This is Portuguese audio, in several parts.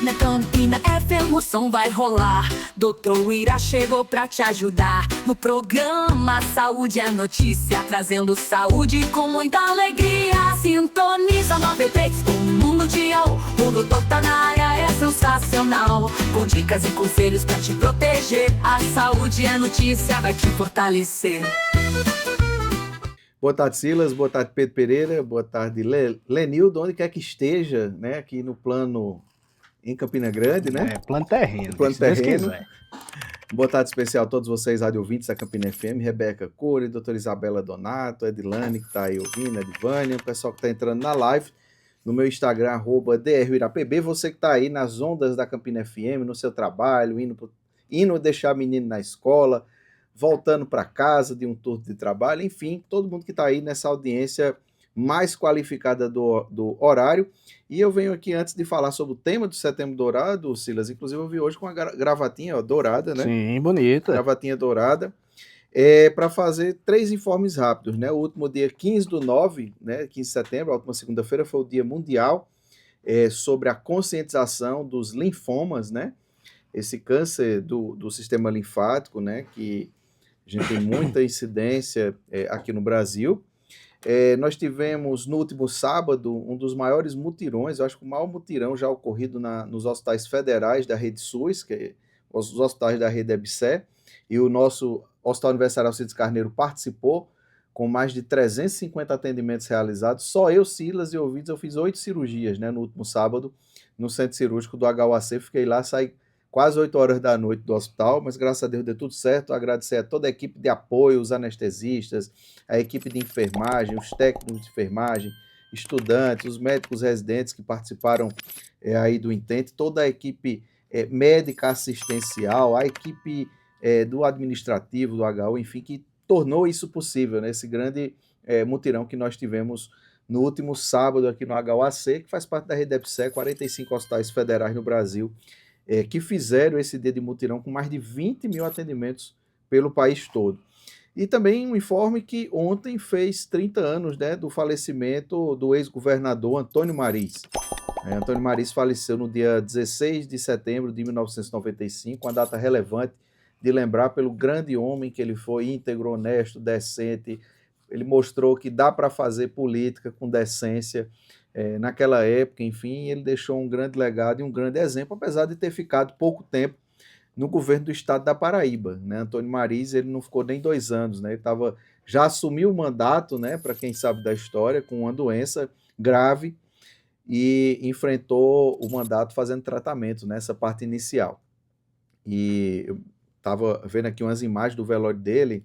Na Campina FM o som vai rolar. Doutor Ira chegou pra te ajudar. No programa Saúde é Notícia, trazendo saúde com muita alegria. Sintoniza 93 com o Mundo Mundial. O doutor tá na área, é sensacional. Com dicas e conselhos pra te proteger. A saúde é notícia, vai te fortalecer. Boa tarde, Silas. Boa tarde, Pedro Pereira. Boa tarde, Lenildo, onde quer que esteja, né? Aqui no plano em Campina Grande, né? Plano terreno. Plano terreno. Boa tarde especial a todos vocês, rádio ouvintes da Campina FM, Rebeca Cury, doutora Isabela Donato, Edilane, que está aí ouvindo, Edivânia, o pessoal que está entrando na live, no meu Instagram, @DRIrapb, você que está aí nas ondas da Campina FM, no seu trabalho, indo deixar menino na escola, voltando para casa de um turno de trabalho, enfim, todo mundo que está aí nessa audiência mais qualificada do horário. E eu venho aqui, antes de falar sobre o tema do Setembro Dourado, Silas, inclusive eu vi hoje com a gravatinha dourada, né? Sim, bonita. Gravatinha dourada, para fazer 3 informes rápidos, né? O último dia 15/9, né? 15 de setembro, a última segunda-feira, foi o Dia Mundial sobre a conscientização dos linfomas, né? Esse câncer do sistema linfático, né? Que a gente tem muita incidência aqui no Brasil. Nós tivemos no último sábado um dos maiores mutirões, eu acho que o maior mutirão já ocorrido nos hospitais federais da rede SUS, os hospitais da rede EBSER, e o nosso Hospital Universitário Alcides Carneiro participou, com mais de 350 atendimentos realizados. Só eu, Silas e ouvintes, eu fiz 8 cirurgias, né, no último sábado, no centro cirúrgico do HUAC, fiquei lá, saí quase 8 horas da noite do hospital, mas graças a Deus deu tudo certo. Agradecer a toda a equipe de apoio, os anestesistas, a equipe de enfermagem, os técnicos de enfermagem, estudantes, os médicos residentes que participaram aí do intento, toda a equipe médica assistencial, a equipe do administrativo, do HU, enfim, que tornou isso possível, né? Esse grande mutirão que nós tivemos no último sábado aqui no HUAC, que faz parte da rede EBSER, 45 hospitais federais no Brasil, que fizeram esse dia de mutirão com mais de 20 mil atendimentos pelo país todo. E também um informe que ontem fez 30 anos, né, do falecimento do ex-governador Antônio Mariz. Antônio Mariz faleceu no dia 16 de setembro de 1995, uma data relevante de lembrar pelo grande homem que ele foi, íntegro, honesto, decente. Ele mostrou que dá para fazer política com decência. Naquela época, enfim, ele deixou um grande legado e um grande exemplo, apesar de ter ficado pouco tempo no governo do estado da Paraíba, né? Antônio Mariz, ele não ficou nem 2 anos, né? Ele já assumiu o mandato, né, para quem sabe da história, com uma doença grave e enfrentou o mandato fazendo tratamento nessa parte inicial. E eu estava vendo aqui umas imagens do velório dele.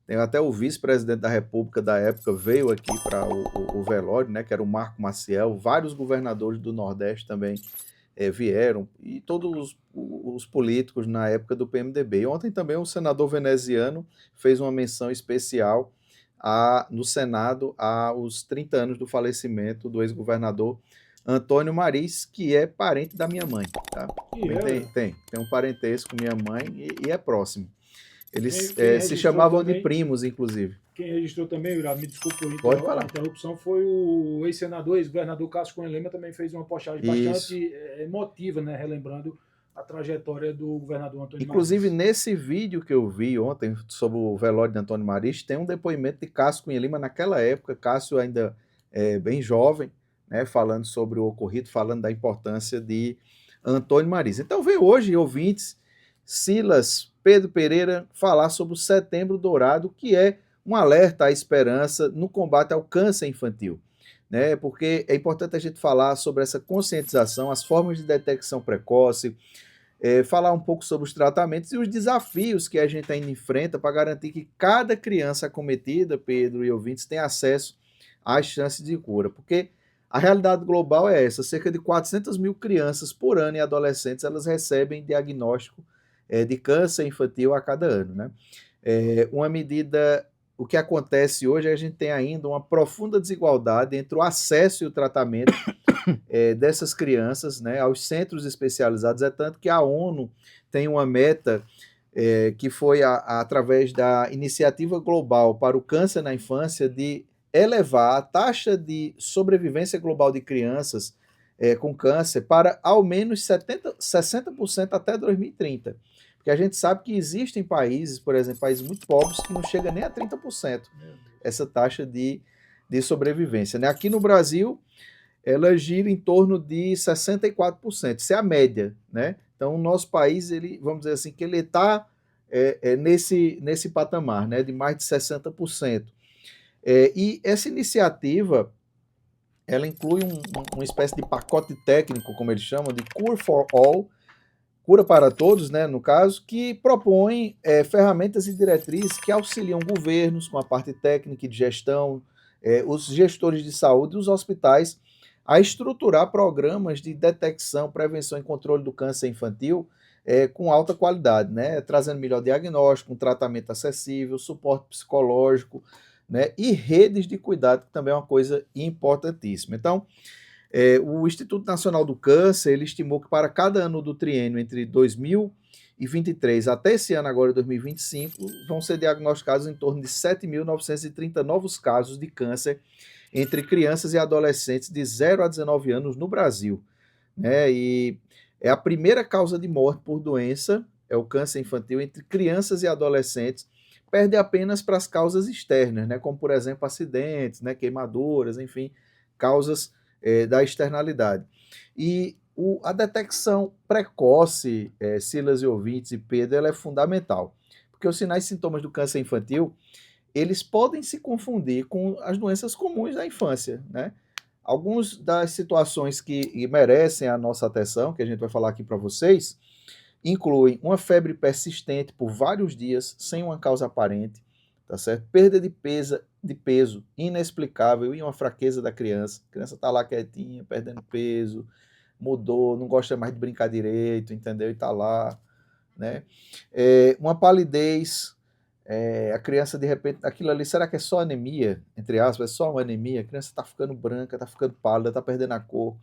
Tem até o vice-presidente da República da época veio aqui para o velório, né, que era o Marco Maciel. Vários governadores do Nordeste também vieram, e todos os políticos na época do PMDB. E ontem também o senador veneziano fez uma menção especial no Senado aos 30 anos do falecimento do ex-governador Antônio Mariz, que é parente da minha mãe. Tá? Tem um parentesco com minha mãe e é próximo. Eles se chamavam também, de primos, inclusive. Quem registrou também, me desculpe a interrupção, foi o ex-senador, ex-governador Cássio Cunha Lima, também fez uma postagem bastante emotiva, né, relembrando a trajetória do governador Antônio Mariz. Inclusive, nesse vídeo que eu vi ontem sobre o velório de Antônio Mariz, tem um depoimento de Cássio Cunha Lima naquela época, Cássio ainda bem jovem, né, falando sobre o ocorrido, falando da importância de Antônio Mariz. Então, vem hoje, ouvintes, Silas, Pedro Pereira, falar sobre o Setembro Dourado, que é um alerta à esperança no combate ao câncer infantil, né? Porque é importante a gente falar sobre essa conscientização, as formas de detecção precoce, falar um pouco sobre os tratamentos e os desafios que a gente ainda enfrenta para garantir que cada criança acometida, Pedro e ouvintes, tenha acesso às chances de cura. Porque a realidade global é essa: cerca de 400 mil crianças por ano e adolescentes elas recebem diagnóstico de câncer infantil a cada ano, né? Uma medida, o que acontece hoje é que a gente tem ainda uma profunda desigualdade entre o acesso e o tratamento dessas crianças, né, aos centros especializados. É tanto que a ONU tem uma meta que foi através da Iniciativa Global para o Câncer na Infância de elevar a taxa de sobrevivência global de crianças com câncer para ao menos 60% até 2030. Porque a gente sabe que existem países, por exemplo, países muito pobres, que não chega nem a 30% essa taxa de sobrevivência. Né? Aqui no Brasil, ela gira em torno de 64%, isso é a média. Né? Então, o nosso país, ele, vamos dizer assim, que ele está nesse patamar, né, de mais de 60%. E essa iniciativa, ela inclui uma espécie de pacote técnico, como eles chamam, de Cure for All, cura para todos, né, no caso, que propõe ferramentas e diretrizes que auxiliam governos com a parte técnica e de gestão, os gestores de saúde e os hospitais a estruturar programas de detecção, prevenção e controle do câncer infantil com alta qualidade, né, trazendo melhor diagnóstico, um tratamento acessível, suporte psicológico, né, e redes de cuidado, que também é uma coisa importantíssima. Então, o Instituto Nacional do Câncer, ele estimou que para cada ano do triênio entre 2023 até esse ano agora, 2025, vão ser diagnosticados em torno de 7.930 novos casos de câncer entre crianças e adolescentes de 0 a 19 anos no Brasil. Né? E é a primeira causa de morte por doença, é o câncer infantil entre crianças e adolescentes, perde apenas para as causas externas, né? Como, por exemplo, acidentes, né? Queimaduras, enfim, causas da externalidade. E a detecção precoce, Silas e ouvintes e Pedro, ela é fundamental, porque os sinais e sintomas do câncer infantil, eles podem se confundir com as doenças comuns da infância, né? Algumas das situações que merecem a nossa atenção, que a gente vai falar aqui para vocês, incluem uma febre persistente por vários dias, sem uma causa aparente, tá certo? Perda de peso inexplicável e uma fraqueza da criança. A criança está lá quietinha, perdendo peso, mudou, não gosta mais de brincar direito, entendeu? E está lá, né? Uma palidez, a criança de repente, aquilo ali, será que é só anemia? Entre aspas, é só uma anemia? A criança está ficando branca, está ficando pálida, está perdendo a cor.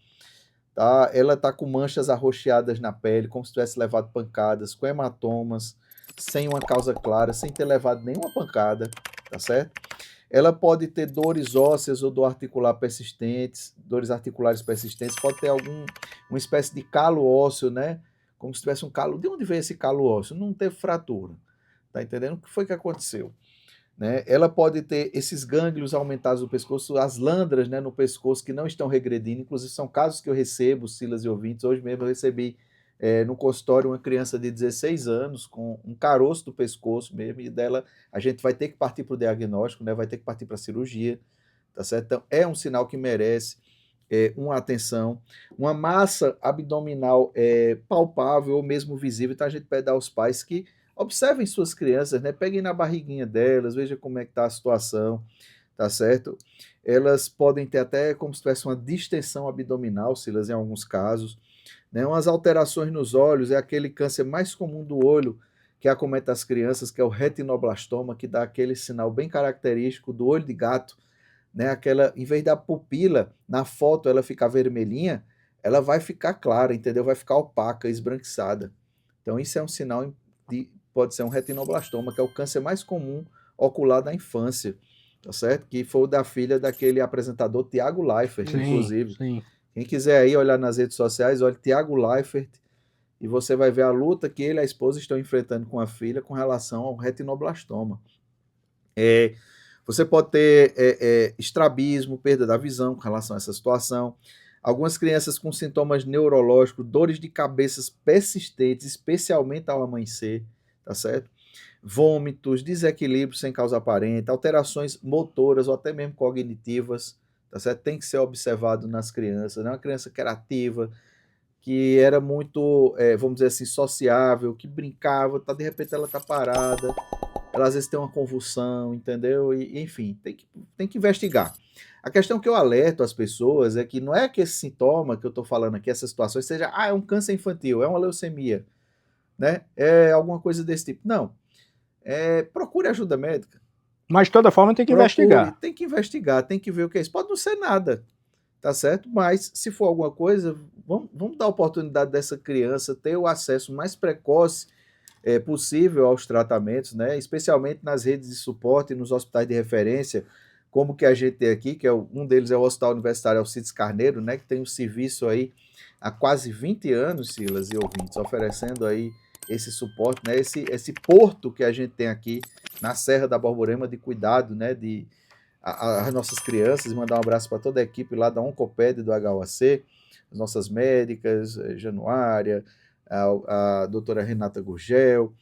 Tá? Ela está com manchas arroxeadas na pele, como se tivesse levado pancadas, com hematomas, sem uma causa clara, sem ter levado nenhuma pancada, tá certo? Ela pode ter dores ósseas ou dor articular persistentes, dores articulares persistentes, pode ter uma espécie de calo ósseo, né? Como se tivesse um calo. De onde veio esse calo ósseo? Não teve fratura, tá entendendo? O que foi que aconteceu? Né? Ela pode ter esses gânglios aumentados no pescoço, as landras, né, no pescoço que não estão regredindo, inclusive são casos que eu recebo, Silas e ouvintes. Hoje mesmo eu recebi no consultório uma criança de 16 anos com um caroço do pescoço mesmo, e dela a gente vai ter que partir para o diagnóstico, né, vai ter que partir para a cirurgia, tá certo? Então é um sinal que merece uma atenção. Uma massa abdominal palpável ou mesmo visível, então a gente pede aos pais que observem suas crianças, né? Peguem na barriguinha delas, vejam como é que está a situação, tá certo? Elas podem ter até como se tivesse uma distensão abdominal, Silas, em alguns casos, né? Umas alterações nos olhos, é aquele câncer mais comum do olho que acomete as crianças, que é o retinoblastoma, que dá aquele sinal bem característico do olho de gato, né? Aquela, em vez da pupila, na foto ela ficar vermelhinha, ela vai ficar clara, entendeu? Vai ficar opaca, esbranquiçada. Então isso é um sinal pode ser um retinoblastoma, que é o câncer mais comum ocular da infância, tá certo? Que foi o da filha daquele apresentador Tiago Leifert, inclusive. Sim. Quem quiser aí olhar nas redes sociais, olha Tiago Leifert, e você vai ver a luta que ele e a esposa estão enfrentando com a filha com relação ao retinoblastoma. Você pode ter estrabismo, perda da visão com relação a essa situação. Algumas crianças com sintomas neurológicos, dores de cabeças persistentes, especialmente ao amanhecer, tá certo? Vômitos, desequilíbrios sem causa aparente, alterações motoras ou até mesmo cognitivas, tá certo? Tem que ser observado nas crianças, né? Uma criança que era ativa, que era muito, vamos dizer assim, sociável, que brincava, tá, de repente ela tá parada, ela às vezes tem uma convulsão, entendeu? E, enfim, tem que investigar. A questão que eu alerto as pessoas é que não é que esse sintoma que eu estou falando aqui, essas situações, seja, é um câncer infantil, é uma leucemia, né? É alguma coisa desse tipo. Não. Procure ajuda médica. Mas de toda forma tem que investigar. Tem que investigar, tem que ver o que é isso. Pode não ser nada, tá certo? Mas se for alguma coisa, vamos dar a oportunidade dessa criança ter o acesso mais precoce possível aos tratamentos, né? Especialmente nas redes de suporte e nos hospitais de referência, como que a gente tem aqui, que um deles é o Hospital Universitário Alcides Carneiro, né, que tem um serviço aí há quase 20 anos, Silas e ouvintes, oferecendo aí esse suporte, né, esse porto que a gente tem aqui na Serra da Borborema de cuidado, né, as nossas crianças, mandar um abraço para toda a equipe lá da Oncoped do HUAC, as nossas médicas, Januária, a doutora Renata Gurgel,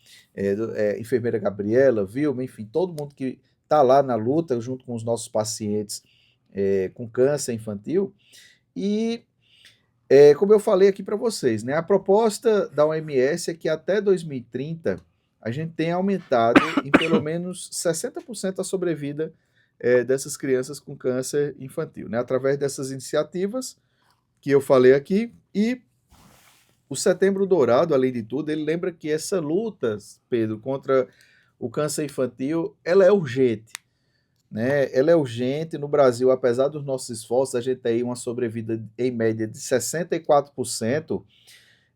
enfermeira Gabriela, Vilma, enfim, todo mundo que está lá na luta junto com os nossos pacientes com câncer infantil. E, como eu falei aqui para vocês, né, a proposta da OMS é que até 2030 a gente tenha aumentado em pelo menos 60% a sobrevida dessas crianças com câncer infantil, né, através dessas iniciativas que eu falei aqui. E o Setembro Dourado, além de tudo, ele lembra que essa luta, Pedro, contra o câncer infantil, ela é urgente, né? Ela é urgente. No Brasil, apesar dos nossos esforços, a gente tem uma sobrevida em média de 64%.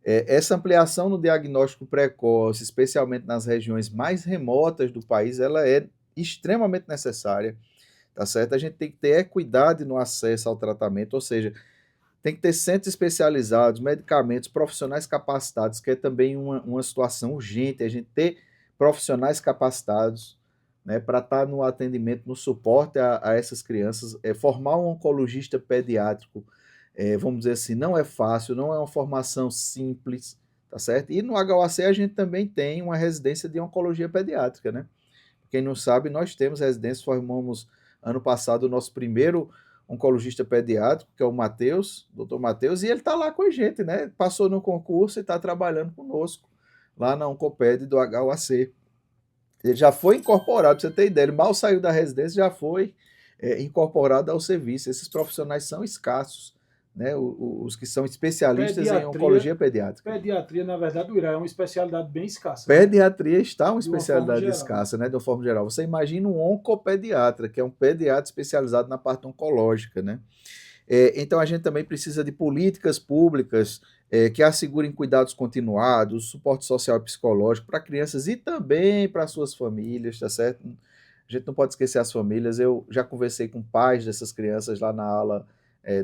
Essa ampliação no diagnóstico precoce, especialmente nas regiões mais remotas do país, ela é extremamente necessária, tá certo? A gente tem que ter equidade no acesso ao tratamento, ou seja, tem que ter centros especializados, medicamentos, profissionais capacitados, que é também uma situação urgente, a gente ter profissionais capacitados, né, para estar no atendimento, no suporte a essas crianças. Formar um oncologista pediátrico, vamos dizer assim, não é fácil, não é uma formação simples, tá certo? E no HUAC a gente também tem uma residência de oncologia pediátrica, né? Quem não sabe, nós temos residência, formamos ano passado o nosso primeiro oncologista pediátrico, que é o Matheus, doutor Matheus, e ele está lá com a gente, né? Passou no concurso e está trabalhando conosco lá na Oncoped do HUAC. Ele já foi incorporado, para você ter ideia, ele mal saiu da residência, já foi incorporado ao serviço. Esses profissionais são escassos, né? Os que são especialistas em oncologia pediátrica. Pediatria, na verdade, é uma especialidade bem escassa. Pediatria está uma especialidade escassa, né? De uma forma geral. Você imagina um oncopediatra, que é um pediatra especializado na parte oncológica, né? Então a gente também precisa de políticas públicas que assegurem cuidados continuados, suporte social e psicológico para crianças e também para suas famílias, tá certo? A gente não pode esquecer as famílias. Eu já conversei com pais dessas crianças lá na ala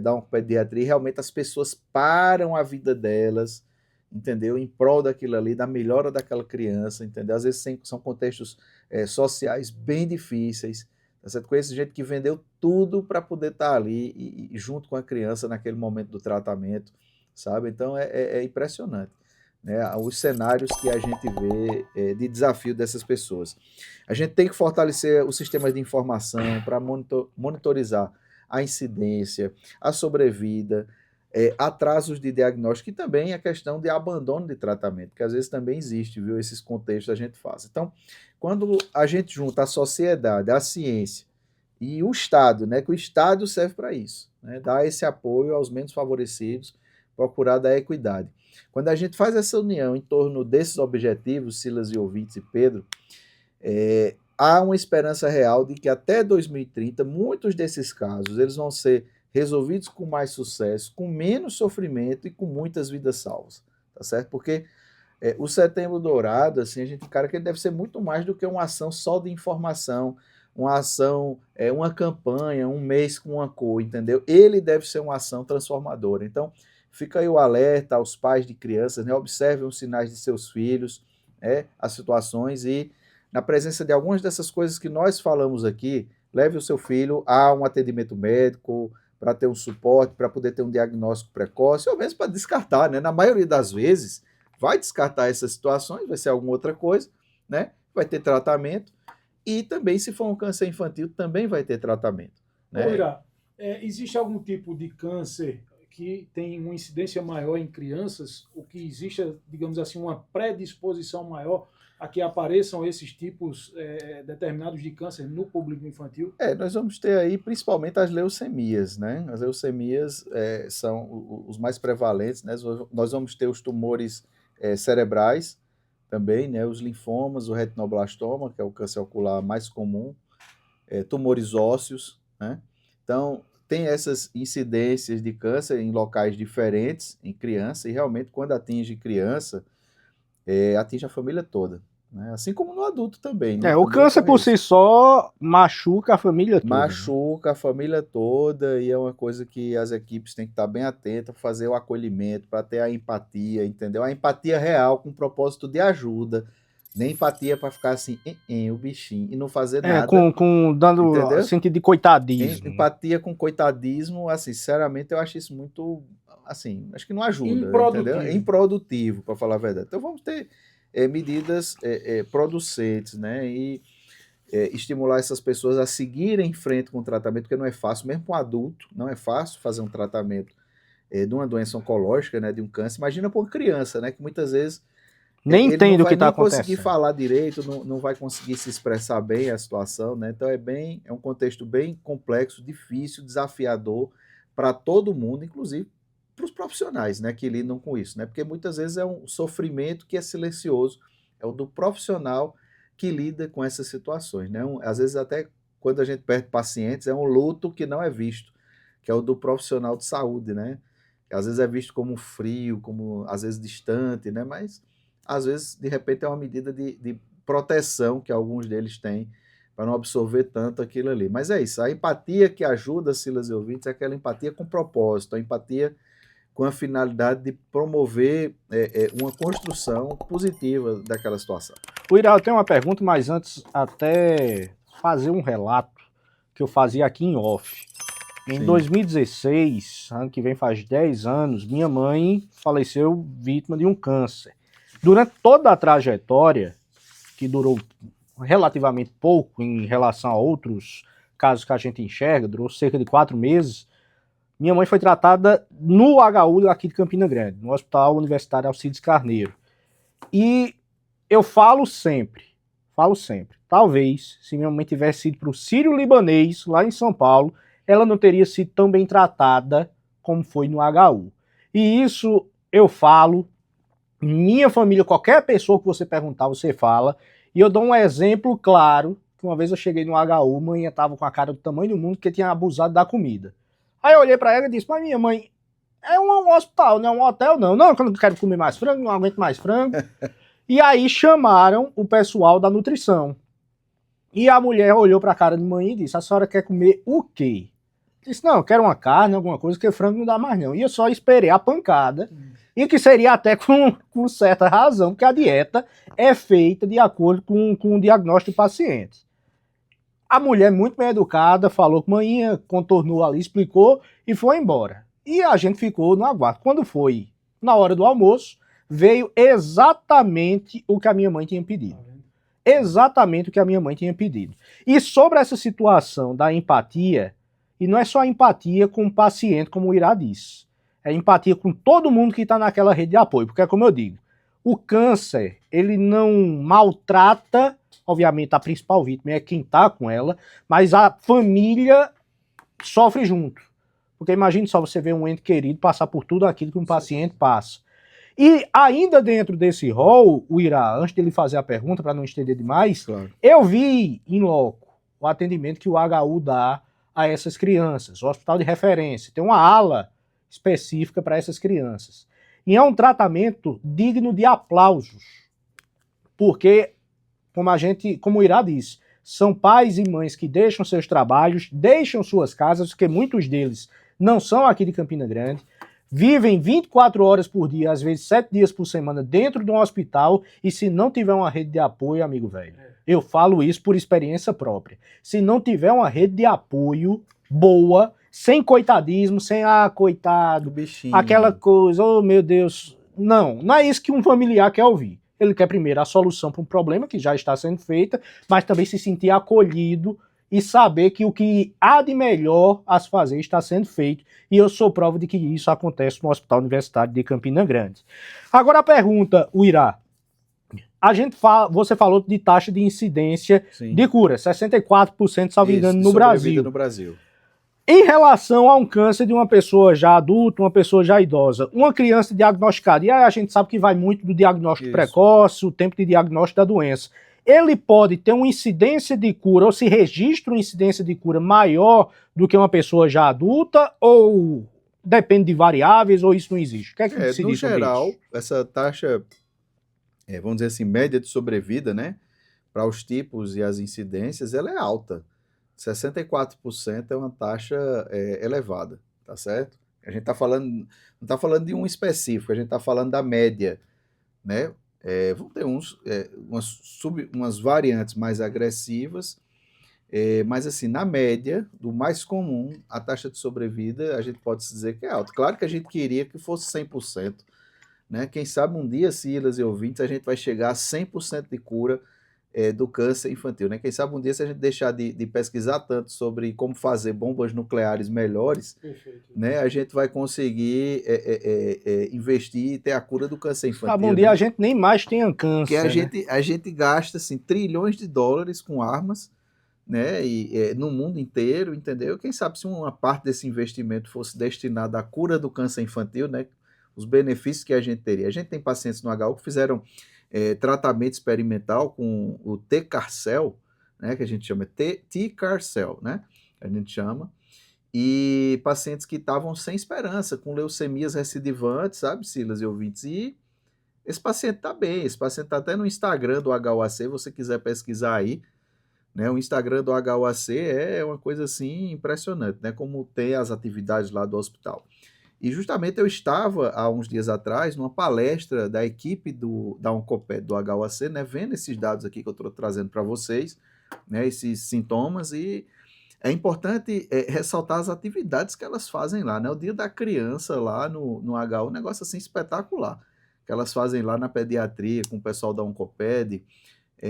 da oncopediatria, e realmente as pessoas param a vida delas, entendeu? Em prol daquilo ali, da melhora daquela criança, entendeu? Às vezes são contextos sociais bem difíceis, tá certo? Conheço gente que vendeu tudo para poder estar ali e junto com a criança naquele momento do tratamento, sabe? Então é impressionante, né? Os cenários que a gente vê de desafio dessas pessoas. A gente tem que fortalecer os sistemas de informação para monitorizar a incidência, a sobrevida, atrasos de diagnóstico e também a questão de abandono de tratamento, que às vezes também existe, viu? Esses contextos a gente faz. Então, quando a gente junta a sociedade, a ciência e o Estado, né? Que o Estado serve para isso, né? Dar esse apoio aos menos favorecidos, procurar dar equidade. Quando a gente faz essa união em torno desses objetivos, Silas e ouvintes e Pedro, há uma esperança real de que até 2030, muitos desses casos eles vão ser resolvidos com mais sucesso, com menos sofrimento e com muitas vidas salvas, tá certo? Porque o Setembro Dourado, assim, a gente encara que ele deve ser muito mais do que uma ação só de informação, uma ação, uma campanha, um mês com uma cor, entendeu? Ele deve ser uma ação transformadora. Então, fica aí o alerta aos pais de crianças, né? Observem os sinais de seus filhos, as situações, e na presença de algumas dessas coisas que nós falamos aqui, leve o seu filho a um atendimento médico, para ter um suporte, para poder ter um diagnóstico precoce, ou mesmo para descartar, né? Na maioria das vezes, vai descartar essas situações, vai ser alguma outra coisa, né? Vai ter tratamento, e também, se for um câncer infantil, também vai ter tratamento, né? Ira, existe algum tipo de câncer que tem uma incidência maior em crianças, ou que existe, digamos assim, uma predisposição maior a que apareçam esses tipos determinados de câncer no público infantil? Nós vamos ter aí principalmente as leucemias, né? As leucemias são os mais prevalentes, né? Nós vamos ter os tumores cerebrais também, né? Os linfomas, o retinoblastoma, que é o câncer ocular mais comum, tumores ósseos, né? Então, tem essas incidências de câncer em locais diferentes, em criança, e realmente quando atinge criança, atinge a família toda, né? Assim como no adulto também. Né? O Também câncer por ocorre isso. si só machuca a família toda. Machuca a família toda e é uma coisa que as equipes têm que estar bem atentas, fazer o acolhimento, para ter a empatia, entendeu? A empatia real com propósito de ajuda, nem empatia para ficar assim, o bichinho, e não fazer nada, Dando entendeu? sentido de coitadismo. Empatia com coitadismo, assim, sinceramente eu acho isso muito, assim, acho que não ajuda, Improdutivo. entendeu? É improdutivo, para falar a verdade. Então vamos ter medidas producentes, né? E estimular essas pessoas a seguirem em frente com o tratamento, porque não é fácil, mesmo para um adulto, não é fácil fazer um tratamento de uma doença oncológica, né, de um câncer. Imagina para uma criança, né, que muitas vezes Nem ele entende não o que vai está nem acontecendo. conseguir falar direito, não vai conseguir se expressar bem a situação, né? Então é um contexto bem complexo, difícil, desafiador para todo mundo, inclusive para os profissionais, né, que lidam com isso, né? Porque muitas vezes é um sofrimento que é silencioso, é o do profissional que lida com essas situações, né? Às vezes até quando a gente perde pacientes é um luto que não é visto, que é o do profissional de saúde, né? Que às vezes é visto como frio, como às vezes distante, né? Mas às vezes de repente é uma medida de proteção que alguns deles têm para não absorver tanto aquilo ali. Mas é isso, a empatia que ajuda, Silas e ouvintes, é aquela empatia com propósito, a empatia com a finalidade de promover uma construção positiva daquela situação. O Irá, eu tenho uma pergunta, mas antes até fazer um relato que eu fazia aqui em off. Em 2016, ano que vem faz 10 anos, minha mãe faleceu vítima de um câncer. Durante toda a trajetória, que durou relativamente pouco em relação a outros casos que a gente enxerga, durou cerca de 4 meses, minha mãe foi tratada no HU aqui de Campina Grande, no Hospital Universitário Alcides Carneiro. E eu falo sempre, talvez, se minha mãe tivesse ido para o Sírio-Libanês, lá em São Paulo, ela não teria sido tão bem tratada como foi no HU. E isso eu falo, minha família, qualquer pessoa que você perguntar, você fala, e eu dou um exemplo claro, que uma vez eu cheguei no HU, mãe estava com a cara do tamanho do mundo, porque tinha abusado da comida. Aí eu olhei pra ela e disse, mas minha mãe, é um hospital, não é um hotel, não. Não, quando eu quero comer mais frango, não aguento mais frango. E aí chamaram o pessoal da nutrição. E a mulher olhou pra cara de mãe e disse, a senhora quer comer o quê? Disse, não, eu quero uma carne, alguma coisa, porque frango não dá mais não. E eu só esperei a pancada, e que seria até com certa razão, porque a dieta é feita de acordo com o diagnóstico do paciente. A mulher, muito bem educada, falou com a manhã, contornou ali, explicou e foi embora. E a gente ficou no aguardo. Quando foi na hora do almoço, veio exatamente o que a minha mãe tinha pedido. Exatamente o que a minha mãe tinha pedido. E sobre essa situação da empatia, e não é só a empatia com o paciente, como o Irá disse, é empatia com todo mundo que está naquela rede de apoio. Porque, como eu digo, o câncer, ele não maltrata, obviamente a principal vítima é quem está com ela, mas a família sofre junto. Porque imagine só você ver um ente querido passar por tudo aquilo que um paciente passa. E ainda dentro desse rol, o Irá, antes de ele fazer a pergunta, para não estender demais, claro, eu vi em loco o atendimento que o HU dá a essas crianças, o hospital de referência, tem uma ala específica para essas crianças. E é um tratamento digno de aplausos, porque, como o Irá disse, são pais e mães que deixam seus trabalhos, deixam suas casas, porque muitos deles não são aqui de Campina Grande, vivem 24 horas por dia, às vezes 7 dias por semana dentro de um hospital, e se não tiver uma rede de apoio, amigo velho, eu falo isso por experiência própria, se não tiver uma rede de apoio boa, sem coitadismo, sem, coitado, bichinho, aquela coisa, oh meu Deus, não é isso que um familiar quer ouvir. Ele quer primeiro a solução para um problema que já está sendo feita, mas também se sentir acolhido e saber que o que há de melhor a se fazer está sendo feito. E eu sou prova de que isso acontece no Hospital Universitário de Campina Grande. Agora a pergunta, o Irá. Você falou de taxa de incidência, sim, de cura, 64%, salvo engano, no Brasil. Em relação a um câncer de uma pessoa já adulta, uma pessoa já idosa, uma criança diagnosticada, e aí a gente sabe que vai muito do diagnóstico precoce, o tempo de diagnóstico da doença, ele pode ter uma incidência de cura, ou se registra uma incidência de cura maior do que uma pessoa já adulta, ou depende de variáveis, ou isso não existe? O que é que se diz sobre isso? No geral, essa taxa vamos dizer assim, média de sobrevida, né? Para os tipos e as incidências, ela é alta. 64% é uma taxa elevada, tá certo? A gente está falando, não está falando de um específico, a gente está falando da média, né? Vão ter umas variantes mais agressivas, mas assim, na média, do mais comum, a taxa de sobrevida, a gente pode dizer que é alta. Claro que a gente queria que fosse 100%, né? Quem sabe um dia, Silas e ouvintes, a gente vai chegar a 100% de cura do câncer infantil, né? Quem sabe um dia, se a gente deixar de pesquisar tanto sobre como fazer bombas nucleares melhores, Perfeito. né? A gente vai conseguir investir e ter a cura do câncer infantil. Sabe, um dia né? a gente nem mais tenha Porque câncer, a gente gasta assim, trilhões de dólares com armas, né? E no mundo inteiro, entendeu? Quem sabe se uma parte desse investimento fosse destinada à cura do câncer infantil, né? Os benefícios que a gente teria. A gente tem pacientes no HU que fizeram tratamento experimental com o T-Carcel, né? Que a gente chama T-Carcel, né? A gente chama. E pacientes que estavam sem esperança, com leucemias recidivantes, sabe, Silas e ouvintes? E esse paciente está bem, esse paciente está até no Instagram do HUAC, se você quiser pesquisar aí, né? O Instagram do HUAC é uma coisa assim impressionante, né? Como tem as atividades lá do hospital. E justamente eu estava, há uns dias atrás, numa palestra da equipe da Oncoped do HUAC, né? Vendo esses dados aqui que eu estou trazendo para vocês, né? Esses sintomas, e é importante ressaltar as atividades que elas fazem lá, né? O dia da criança lá no HU, um negócio assim espetacular, que elas fazem lá na pediatria com o pessoal da Oncoped,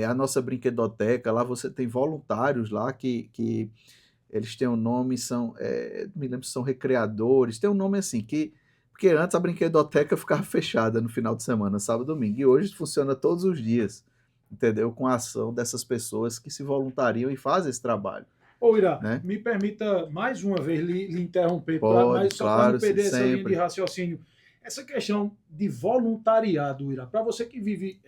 a nossa brinquedoteca, lá você tem voluntários lá que eles têm um nome, me lembro se são recreadores, tem um nome assim, porque antes a brinquedoteca ficava fechada no final de semana, sábado e domingo, e hoje funciona todos os dias, entendeu? Com a ação dessas pessoas que se voluntariam e fazem esse trabalho. Ô, Irá, né? me permita mais uma vez lhe interromper, Pode, mas só claro, para não perder essa linha sempre. de raciocínio. Essa questão de voluntariado, Irá, para você que vive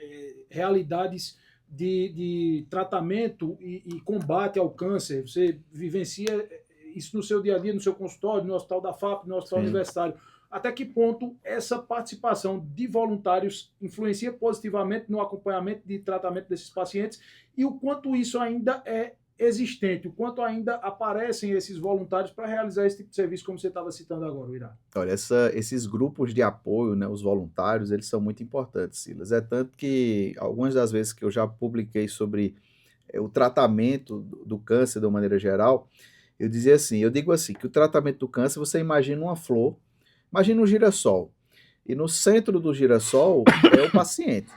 realidades de tratamento e combate ao câncer, você vivencia isso no seu dia a dia, no seu consultório, no hospital da FAP, no hospital Sim. universitário. Até que ponto essa participação de voluntários influencia positivamente no acompanhamento de tratamento desses pacientes e o quanto isso ainda é existente, o quanto ainda aparecem esses voluntários para realizar esse tipo de serviço, como você estava citando agora, Irá? Olha, esses grupos de apoio, né, os voluntários, eles são muito importantes, Silas. É tanto que algumas das vezes que eu já publiquei sobre o tratamento do câncer de uma maneira geral, eu digo assim, que o tratamento do câncer, você imagina uma flor, imagina um girassol, e no centro do girassol é o paciente,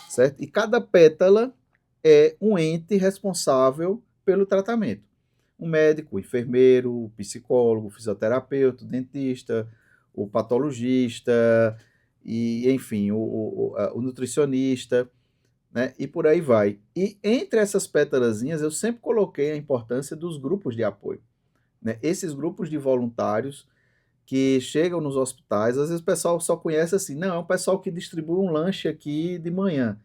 certo? E cada pétala é um ente responsável pelo tratamento. Um médico, o enfermeiro, o psicólogo, o fisioterapeuta, o dentista, o patologista, e enfim, o nutricionista, né? E por aí vai. E entre essas pétalazinhas, eu sempre coloquei a importância dos grupos de apoio, né? Esses grupos de voluntários que chegam nos hospitais, às vezes o pessoal só conhece assim, não, é um pessoal que distribui um lanche aqui de manhã,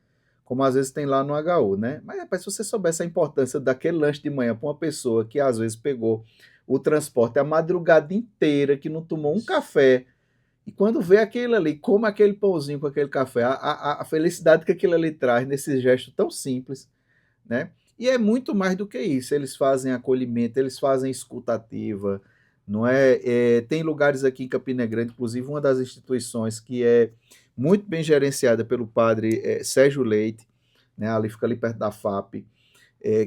como às vezes tem lá no HU, né? Mas, rapaz, se você soubesse a importância daquele lanche de manhã para uma pessoa que às vezes pegou o transporte a madrugada inteira, que não tomou um café, e quando vê aquele ali, come aquele pãozinho com aquele café, a felicidade que aquilo ali traz nesse gesto tão simples, né? E é muito mais do que isso, eles fazem acolhimento, eles fazem escutativa, não é? Tem lugares aqui em Campina Grande, inclusive uma das instituições que é muito bem gerenciada pelo padre Sérgio Leite, né? Ali fica ali perto da FAP,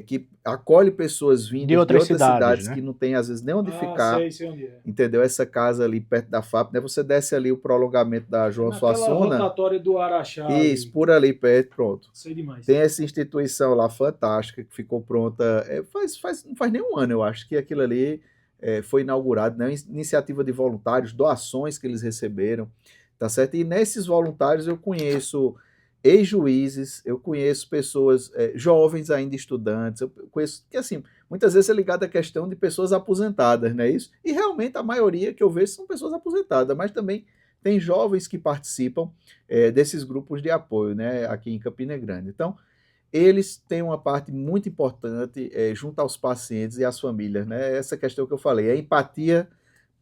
que acolhe pessoas vindas de outras cidades, né? que não tem às vezes nem onde ficar, Sei onde é. entendeu? Essa casa ali perto da FAP, né? Você desce ali o prolongamento da João Naquela Suassuna, rotatória do Araxá. isso, por ali perto, pronto. Sei demais. Tem essa instituição lá fantástica que ficou pronta, não faz nem um ano, eu acho que aquilo ali foi inaugurado, né? Iniciativa de voluntários, doações que eles receberam, tá certo? E nesses voluntários eu conheço ex-juízes, eu conheço pessoas jovens ainda estudantes, eu conheço, que assim, muitas vezes é ligado à questão de pessoas aposentadas, não é isso? E realmente a maioria que eu vejo são pessoas aposentadas, mas também tem jovens que participam desses grupos de apoio, né, aqui em Campina Grande. Então, eles têm uma parte muito importante junto aos pacientes e às famílias, né? Essa questão que eu falei, a empatia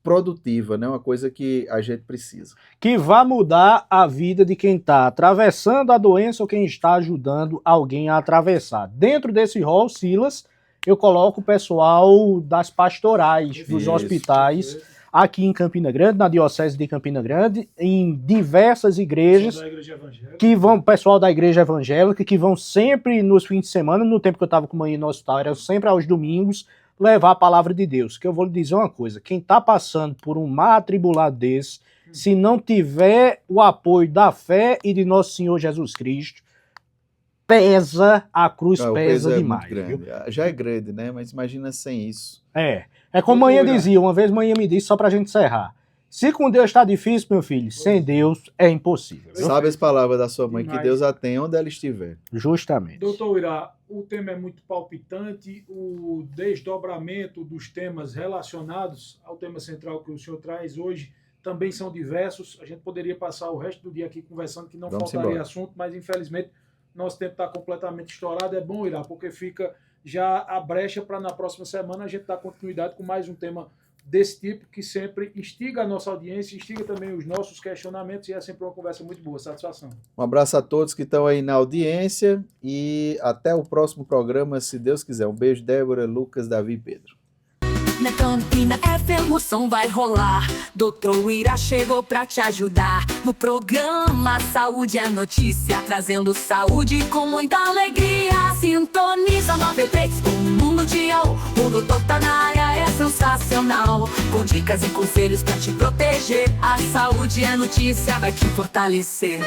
produtiva, né? Uma coisa que a gente precisa. Que vai mudar a vida de quem está atravessando a doença ou quem está ajudando alguém a atravessar. Dentro desse rol, Silas, eu coloco o pessoal das pastorais, dos Isso. hospitais, aqui em Campina Grande, na Diocese de Campina Grande, em diversas igrejas, Da igreja evangélica. que vão, pessoal da igreja evangélica, que vão sempre nos fins de semana, no tempo que eu estava com a mãe no hospital, era sempre aos domingos, levar a palavra de Deus. Que eu vou lhe dizer uma coisa, quem está passando por um mar atribulado desse, se não tiver o apoio da fé e de nosso Senhor Jesus Cristo, pesa, a cruz O pesa peso é demais. muito grande. Viu? Já é grande, né? Mas imagina sem isso. É como manhã dizia, uma vez manhã me disse, só pra gente encerrar, se com Deus está difícil, meu filho, sem Deus é impossível. Viu? Sabe as palavras da sua mãe, que Demais. Deus a tem onde ela estiver. Justamente. Doutor Irá, o tema é muito palpitante, o desdobramento dos temas relacionados ao tema central que o senhor traz hoje também são diversos. A gente poderia passar o resto do dia aqui conversando, que não Vamos faltaria embora. assunto, mas infelizmente nosso tempo está completamente estourado. É bom, Irá, porque fica já a brecha para na próxima semana a gente dar continuidade com mais um tema desse tipo, que sempre instiga a nossa audiência, instiga também os nossos questionamentos, e é sempre uma conversa muito boa. Satisfação. Um abraço a todos que estão aí na audiência e até o próximo programa, se Deus quiser. Um beijo, Débora, Lucas, Davi e Pedro. Na Campina FM o som vai rolar. Doutor Irá chegou pra te ajudar. No programa Saúde é Notícia, trazendo saúde com muita alegria. Sintoniza 93 com o Mundo Mundial. O doutor tá na área, é sensacional. Com dicas e conselhos pra te proteger. A saúde é notícia, vai te fortalecer.